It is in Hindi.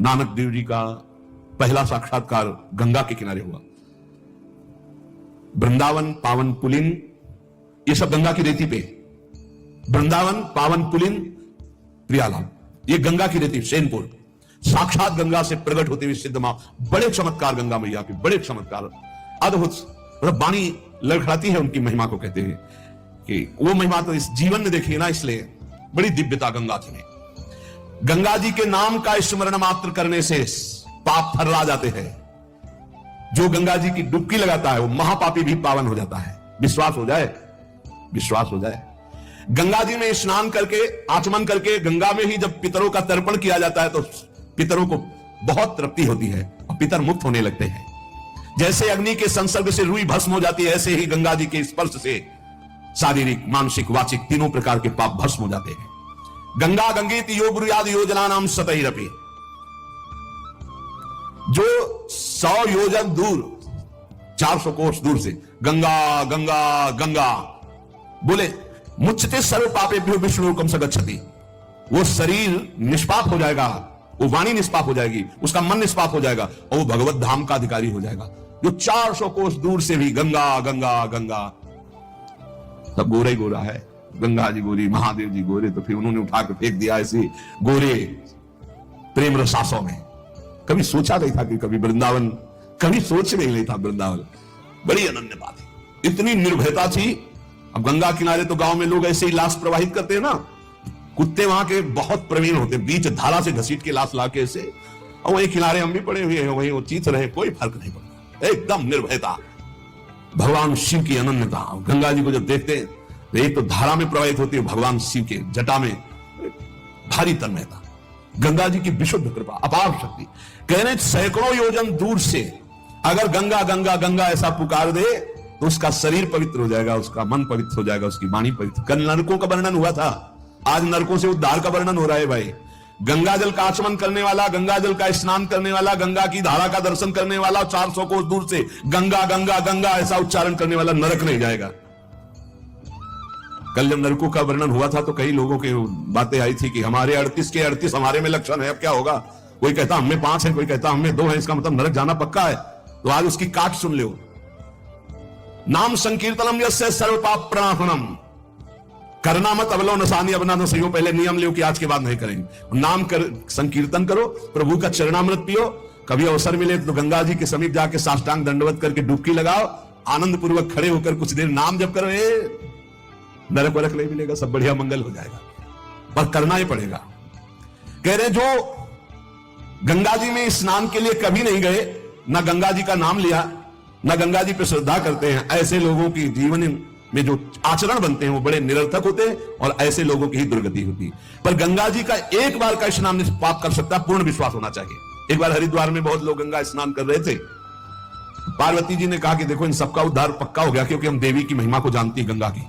नानक देव जी का पहला साक्षात्कार गंगा के किनारे हुआ। वृंदावन पावन पुलिन, ये सब गंगा की रेती पे। वृंदावन पावन पुलिन प्रियालाल, ये गंगा की रेती, सेनपुर। साक्षात गंगा से प्रकट होते हुए सिद्ध मां, बड़े चमत्कार गंगा मैया के, बड़े चमत्कार, अद्भुत। मतलब वाणी लड़खड़ाती है उनकी महिमा को, कहते हैं कि वो महिमा तो इस जीवन में देखी ना, इसलिए बड़ी दिव्यता गंगा जी में। गंगा जी के नाम का स्मरण मात्र करने से पाप फर्रा जाते हैं। जो गंगा जी की डुबकी लगाता है वो महापापी भी पावन हो जाता है। विश्वास हो जाए, विश्वास हो जाए। गंगा जी में स्नान करके, आचमन करके, गंगा में ही जब पितरों का तर्पण किया जाता है तो पितरों को बहुत तृप्ति होती है और पितर मुक्त होने लगते हैं। जैसे अग्नि के संसर्ग से रुई भस्म हो जाती है, ऐसे ही गंगा जी के स्पर्श से शारीरिक, मानसिक, वाचिक तीनों प्रकार के पाप भस्म हो जाते हैं। गंगा गंगेत यो ब्रूयाद योजना नाम सतैरपि, जो 100 योजन दूर, 400 कोस दूर से गंगा गंगा गंगा बोले, मुच्यते सर्व पापेभ्यो विष्णुलोकम स गच्छति, वो शरीर निष्पाप हो जाएगा, वो वाणी निष्पाप हो जाएगी, उसका मन निष्पाप हो जाएगा और वो भगवत धाम का अधिकारी हो जाएगा। जो 400 कोस दूर से भी गंगा गंगा गंगा, सब गोरा ही गोरा है। गंगा जी गोरी, महादेव जी गोरे, तो फिर उन्होंने उठा के फेंक दिया ऐसे गोरे प्रेम रसासों में। कभी सोचा नहीं था कि कभी वृंदावन, कभी सोच में नहीं था वृंदावन। बड़ी अनन्य बात है, इतनी निर्भयता थी। अब गंगा किनारे तो गांव में लोग ऐसे ही लाश प्रवाहित करते हैं ना, कुत्ते वहां के बहुत प्रवीण होते, बीच धारा से घसीट के लाश लाके ऐसे, और वही किनारे हम भी पड़े हुए हैं, वही वो चीत रहे, कोई फर्क नहीं पड़ता, एकदम निर्भयता। भगवान शिव की अनन्यता। गंगा जी को जब देखते हैं तो एक तो धारा में प्रवाहित होती है, भगवान शिव के जटा में भारी तन्मयता। गंगा जी की विशुद्ध कृपा, अपार शक्ति। कह रहे सैकड़ों योजन दूर से अगर गंगा गंगा गंगा ऐसा पुकार दे तो उसका शरीर पवित्र हो जाएगा, उसका मन पवित्र हो जाएगा, उसकी वाणी पवित्र। कल नरकों का वर्णन हुआ था, आज नरकों से उद्धार का वर्णन हो रहा है भाई। गंगा जल का आचमन करने वाला, गंगा जल का स्नान करने वाला, गंगा की धारा का दर्शन करने वाला, 400 कोस दूर से गंगा गंगा गंगा ऐसा उच्चारण करने वाला नरक नहीं जाएगा। कल जब नरकों का वर्णन हुआ था तो कई लोगों की बातें आई थी कि हमारे 38 के 38 हमारे में लक्षण है, अब क्या होगा। कोई कहता हमें 5 है, कोई कहता हमें 2 है, इसका मतलब नरक जाना पक्का है। तो आज उसकी काट सुन लो। नाम संकीर्तनम यस्य सर्व पाप प्रणाशनम, करना मत अवलो नसानी अपना न सही। पहले नियम लो कि आज के बाद नहीं करेंगे। नाम कर, संकीर्तन करो, प्रभु का चरणामृत पियो। कभी अवसर मिले तो गंगा जी के समीप जाके साष्टांग दंडवत करके डुबकी लगाओ, आनंद पूर्वक खड़े होकर कुछ देर नाम जप करो। नरक वरक नहीं मिलेगा, सब बढ़िया मंगल हो जाएगा, पर करना ही पड़ेगा। कह रहे जो गंगा जी में स्नान के लिए कभी नहीं गए, ना गंगा जी का नाम लिया, ना गंगा जी पे श्रद्धा करते हैं, ऐसे लोगों की जीवन में जो आचरण बनते हैं वो बड़े निरर्थक होते हैं और ऐसे लोगों की ही दुर्गति होती है। पर गंगा जी का एक बार का स्नान निष्पाप कर सकता है, पूर्ण विश्वास होना चाहिए। एक बार हरिद्वार में बहुत लोग गंगा स्नान कर रहे थे, पार्वती जी ने कहा कि देखो इन सबका उद्धार पक्का हो गया, क्योंकि हम देवी की महिमा को जानती है गंगा की।